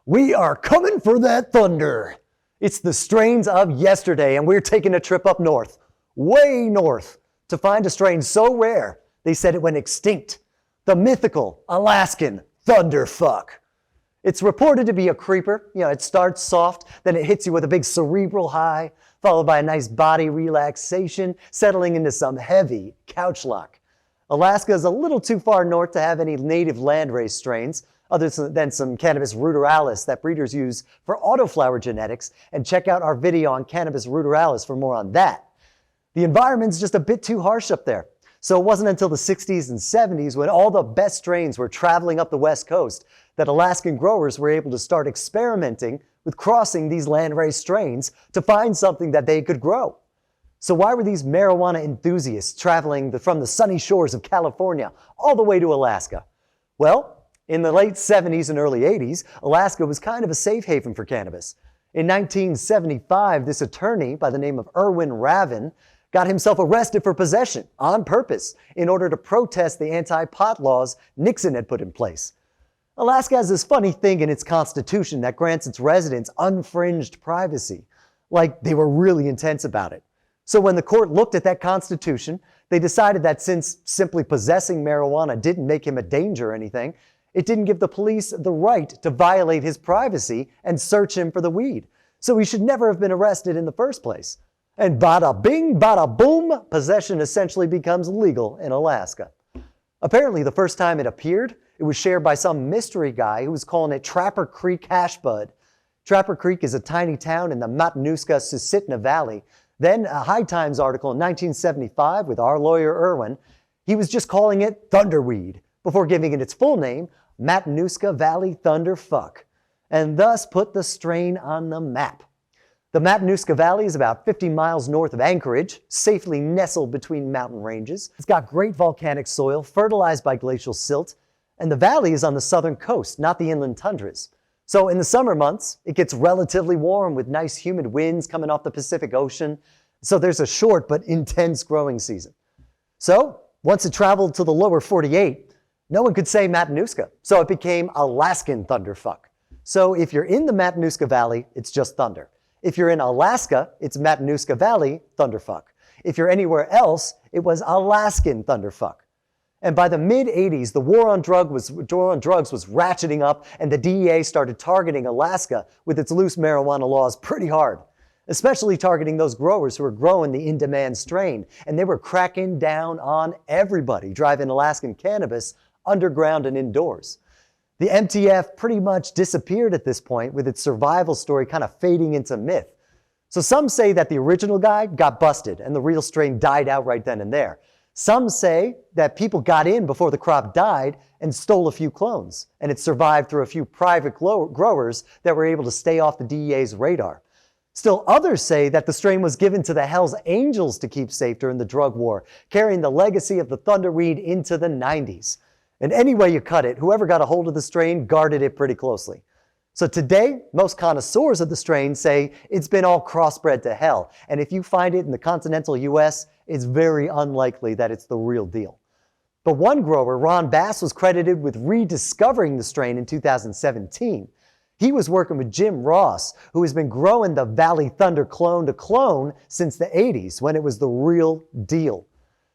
We are coming for that thunder. It's the strains of yesterday, and we're taking a trip up north, way north, to find a strain so rare they said it went extinct. The mythical Alaskan Thunder F K. It's reported to be a creeper. It starts soft, then it hits you with a big cerebral high, followed by a nice body relaxation, settling into some heavy couch lock. Alaska is a little too far north to have any native landrace strains, other than some Cannabis ruderalis that breeders use for autoflower genetics, and check out our video on Cannabis ruderalis for more on that. The environment's just a bit too harsh up there. So it wasn't until the 60s and 70s, when all the best strains were traveling up the West Coast, that Alaskan growers were able to start experimenting with crossing these landrace strains to find something that they could grow. So why were these marijuana enthusiasts traveling from the sunny shores of California all the way to Alaska? Well, in the late 70s and early 80s, Alaska was kind of a safe haven for cannabis. In 1975, this attorney by the name of Irwin Ravin got himself arrested for possession on purpose in order to protest the anti-pot laws Nixon had put in place. Alaska has this funny thing in its constitution that grants its residents unfringed privacy, like they were really intense about it. So when the court looked at that constitution, they decided that since simply possessing marijuana didn't make him a danger or anything, it didn't give the police the right to violate his privacy and search him for the weed. So he should never have been arrested in the first place. And bada bing, bada boom, possession essentially becomes legal in Alaska. Apparently, the first time it appeared, it was shared by some mystery guy who was calling it Trapper Creek hash bud. Trapper Creek is a tiny town in the Matanuska-Susitna Valley. Then a High Times article in 1975 with our lawyer Irwin, he was just calling it thunderweed before giving it its full name, Matanuska Valley Thunder F K, and thus put the strain on the map. The Matanuska Valley is about 50 miles north of Anchorage, safely nestled between mountain ranges. It's got great volcanic soil, fertilized by glacial silt, and the valley is on the southern coast, not the inland tundras. So in the summer months, it gets relatively warm with nice humid winds coming off the Pacific Ocean. So there's a short but intense growing season. So once it traveled to the lower 48, no one could say Matanuska, so it became Alaskan Thunder F K. So if you're in the Matanuska Valley, it's just thunder. If you're in Alaska, it's Matanuska Valley Thunder F K. If you're anywhere else, it was Alaskan Thunder F K. And by the mid-80s, the war on drugs was ratcheting up, and the DEA started targeting Alaska with its loose marijuana laws pretty hard, especially targeting those growers who were growing the in-demand strain. And they were cracking down on everybody driving Alaskan cannabis underground and indoors. The MTF pretty much disappeared at this point, with its survival story kind of fading into myth. So some say that the original guy got busted and the real strain died out right then and there. Some say that people got in before the crop died and stole a few clones, and it survived through a few private growers that were able to stay off the DEA's radar. Still others say that the strain was given to the Hells Angels to keep safe during the drug war, carrying the legacy of the thunderweed into the 90s. And any way you cut it, whoever got a hold of the strain guarded it pretty closely. So today, most connoisseurs of the strain say it's been all crossbred to hell. And if you find it in the continental US, it's very unlikely that it's the real deal. But one grower, Ron Bass, was credited with rediscovering the strain in 2017. He was working with Jim Ross, who has been growing the Valley Thunder clone to clone since the 80s, when it was the real deal.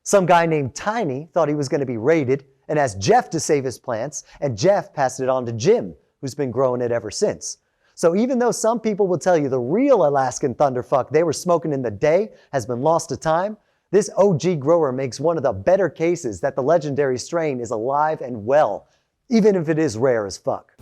Some guy named Tiny thought he was going to be raided and asked Jeff to save his plants, and Jeff passed it on to Jim, who's been growing it ever since. So even though some people will tell you the real Alaskan Thunder F K they were smoking in the day has been lost to time, this OG grower makes one of the better cases that the legendary strain is alive and well, even if it is rare as fuck.